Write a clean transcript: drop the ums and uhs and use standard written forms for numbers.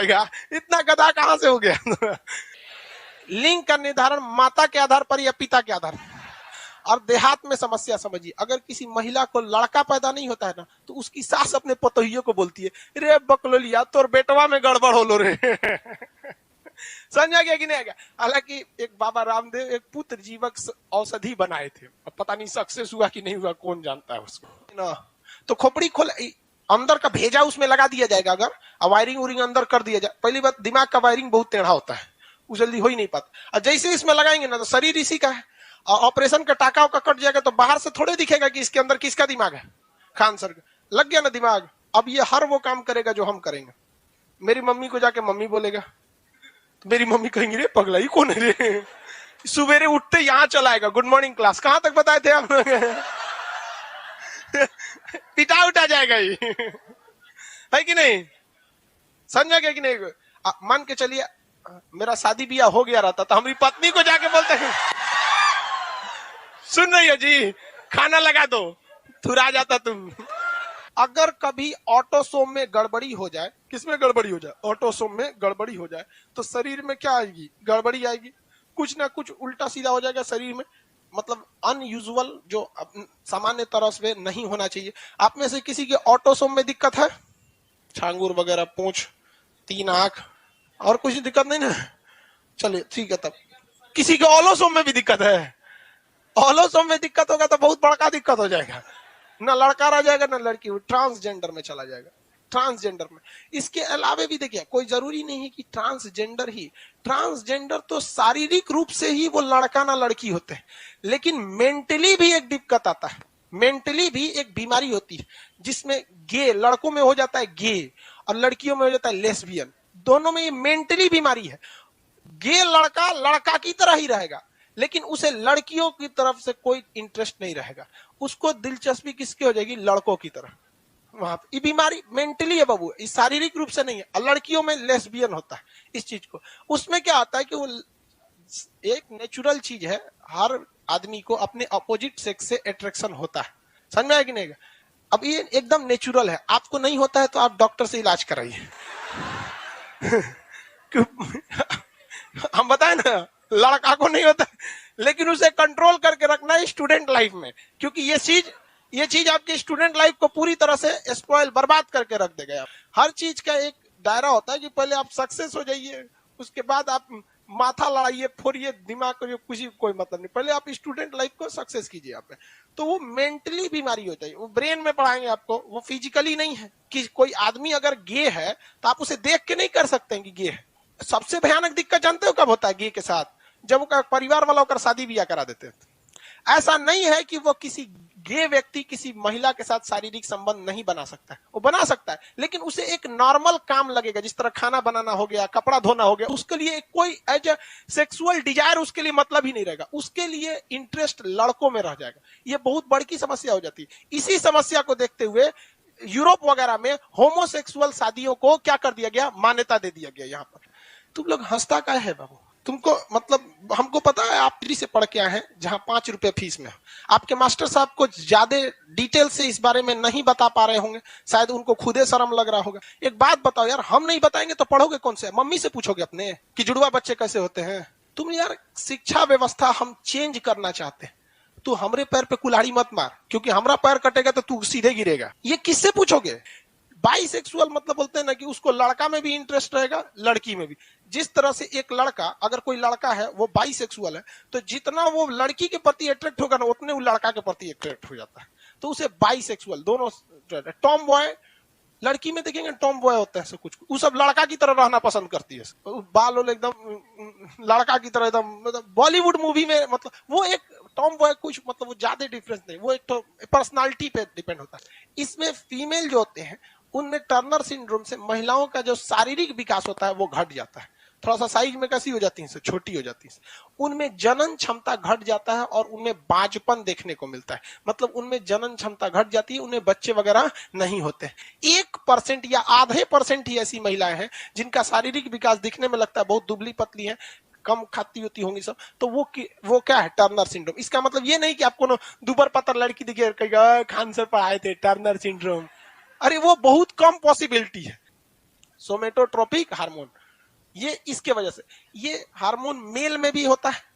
इतना गधा कहां से हो गया? लिंग का निर्धारण माता के आधार पर या पिता के आधार पर। और देहात में समस्या समझिए, अगर किसी महिला को लड़का पैदा नहीं होता है ना, तो उसकी सास अपने पतोहियों को बोलती है, रे बकलोलिया तोर बेटवा में गड़बड़ हो लो रे। समझा गया कि नहीं आ गया? हालांकि एक बाबा रामदेव एक पुत्र जीवक औषधि बनाए थे, अब पता नहीं सक्सेस हुआ कि नहीं हुआ, कौन जानता है उसको ना। तो खोपड़ी खोल, अंदर का भेजा उसमें लगा दिया जाएगा, अगर वायरिंग उरिंग अंदर कर दिया जाए। पहली बात, दिमाग का वायरिंग बहुत टेढ़ा होता है, वो जल्दी हो ही नहीं पाता। और जैसे इसमें लगाएंगे ना, तो शरीर इसी का है, ऑपरेशन का टाका का कट जाएगा तो बाहर से थोड़े दिखेगा कि इसके अंदर किसका दिमाग है, खान सर का। लग गया ना दिमाग, अब ये हर वो काम करेगा जो हम करेंगे। मेरी मम्मी को जाके मम्मी बोलेगा, तो मेरी मम्मी कहेंगी रे पगला ही कौन है रे, सुबेरे उठते यहाँ चलाएगा गुड मॉर्निंग क्लास, कहां तक बताए थे आप लोग? पिटा उठा जाएगा ये, है कि नहीं? समझा गया कि नहीं? मान के चलिए मेरा शादी ब्याह हो गया रहता तो हमारी पत्नी को जाके बोलते हैं, सुन रही हो जी, खाना लगा दो, थुरा जाता तुम। अगर कभी ऑटोसोम में गड़बड़ी हो जाए, किसमें गड़बड़ी हो जाए? ऑटोसोम में गड़बड़ी हो जाए तो शरीर में क्या आएगी? गड़बड़ी आएगी, कुछ ना कुछ उल्टा सीधा हो जाएगा शरीर में, मतलब अनयूजुअल, जो सामान्य तरह से नहीं होना चाहिए। आप में से किसी के ऑटोसोम में दिक्कत है? छांगुर वगैरह, पूंछ, 3 आंख, और कुछ दिक्कत नहीं ना? चलिए ठीक है। तब किसी के ऑलोसोम में भी दिक्कत है? ऑलोसोम में दिक्कत होगा तो बहुत बड़का दिक्कत हो जाएगा, ना लड़का रह जाएगा ना लड़की, ट्रांसजेंडर में चला जाएगा, ट्रांसजेंडर में। इसके अलावा भी देखिए, कोई जरूरी नहीं है कि ट्रांसजेंडर ही, ट्रांसजेंडर तो शारीरिक रूप से ही वो लड़का ना लड़की होते हैं, लेकिन मेंटली भी एक दिक्कत आता है, मेंटली भी एक बीमारी होती है, जिसमें गे लड़कों में हो जाता है गे, और लड़कियों में हो जाता है लेस्बियन। दोनों में ये मेंटली बीमारी है। गे लड़का लड़का की तरह ही रहेगा, लेकिन उसे लड़कियों की तरफ से कोई इंटरेस्ट नहीं रहेगा, उसको दिलचस्पी किसकी हो जाएगी? लड़कों की तरह। वहां ये बीमारी मेंटली है बाबू, इस शारीरिक रूप से नहीं है। लड़कियों में लेस्बियन होता है इस चीज को। उसमें क्या होता है कि वो एक नेचुरल चीज है, हर आदमी को अपने अपोजिट सेक्स से अट्रैक्शन होता है, समझ में आया कि नहीं? अब ये एकदम नेचुरल है, आपको नहीं होता है तो आप डॉक्टर से इलाज कराइए। हम बताए ना, लड़का को नहीं होता, लेकिन उसे कंट्रोल करके रखना है स्टूडेंट लाइफ में, क्योंकि ये चीज आपकी स्टूडेंट लाइफ को पूरी तरह से स्पॉइल, बर्बाद करके रख देगा। हर चीज का एक दायरा होता है कि पहले आप सक्सेस हो जाइए, उसके बाद आप माथा लड़ाइए, फोड़िए, दिमाग करिए, कोई मतलब नहीं, पहले आप स्टूडेंट लाइफ को सक्सेस कीजिए आप। तो वो मेंटली बीमारी हो जाए, वो ब्रेन में पढ़ाएंगे आपको, वो फिजिकली नहीं है। कि कोई आदमी अगर गे है तो आप उसे देख के नहीं कर सकते हैं कि गे है। सबसे भयानक दिक्कत जानते हो कब होता है गे के साथ? जब वो परिवार वालों का शादी ब्याह करा देते हैं। ऐसा नहीं है कि वो किसी गे व्यक्ति किसी महिला के साथ शारीरिक संबंध नहीं बना सकता है, वो बना सकता है, लेकिन उसे एक नॉर्मल काम लगेगा, जिस तरह खाना बनाना हो गया, कपड़ा धोना हो गया, उसके लिए कोई एज ए सेक्सुअल डिजायर उसके लिए मतलब ही नहीं रहेगा, उसके लिए इंटरेस्ट लड़कों में रह जाएगा। ये बहुत बड़ी समस्या हो जाती है। इसी समस्या को देखते हुए यूरोप वगैरह में होमोसेक्सुअल शादियों को क्या कर दिया गया? मान्यता दे दिया गया। यहाँ पर तुम लोग हंसता क्या है बाबू? तुमको मतलब, हमको पता है आप फ्री से पढ़ के आए हैं, जहां 5 रुपए फीस में। आपके मास्टर साहब को ज्यादा डिटेल से इस बारे में नहीं बता पा रहे होंगे, शायद उनको खुदे शर्म लग रहा होगा। एक बात बताओ यार, हम नहीं बताएंगे तो पढ़ोगे कौन से? मम्मी से पूछोगे अपने कि जुड़वा बच्चे कैसे होते हैं? तुम यार, शिक्षा व्यवस्था हम चेंज करना चाहते हैं, तू हमरे पैर पे कुल्हाड़ी मत मार, क्योंकि हमारा पैर कटेगा तो तू सीधे गिरेगा। ये किससे पूछोगे? बाइसेक्सुअल मतलब बोलते हैं ना कि उसको लड़का में भी इंटरेस्ट रहेगा, लड़की में भी। जिस तरह से एक लड़का, अगर कोई लड़का है वो बाइसेक्सुअल है, तो जितना वो लड़की के प्रति अट्रैक्ट होगा ना, उतने वो लड़का के प्रति अट्रैक्ट हो जाता है, तो उसे बाइसेक्सुअल दोनों। टॉम बॉय, लड़की में देखेंगे टॉम बॉय होता है सब कुछ, वो सब लड़का की तरह रहना पसंद करती है, बाल एकदम लड़का की तरह, एकदम मतलब बॉलीवुड मूवी में, मतलब वो एक टॉम बॉय कुछ मतलब वो ज्यादा डिफरेंस नहीं, वो एक तो पर्सनालिटी पे डिपेंड होता है। इसमें फीमेल जो होते हैं उनमें टर्नर सिंड्रोम से महिलाओं का जो शारीरिक विकास होता है वो घट जाता है, थोड़ा सा साइज में कैसी हो जाती है, छोटी हो जाती है, उनमें जनन क्षमता घट जाता है और उनमें बांझपन देखने को मिलता है, मतलब उनमें जनन क्षमता घट जाती है, उन्हें बच्चे वगैरह नहीं होते। 1% या आधे % ही ऐसी महिलाएं हैं जिनका शारीरिक विकास दिखने में लगता है बहुत दुबली पतली है, कम खाती होती होंगी सब, तो वो क्या है? Turner syndrome. इसका मतलब ये नहीं कि आपको दुबर पतर लड़की दिखे खान सर पढ़ाए थे टर्नर सिंड्रोम, अरे वो बहुत कम पॉसिबिलिटी है। सोमेटोट्रोपिक हार्मोन, ये इसके वजह से, ये हार्मोन मेल में भी होता है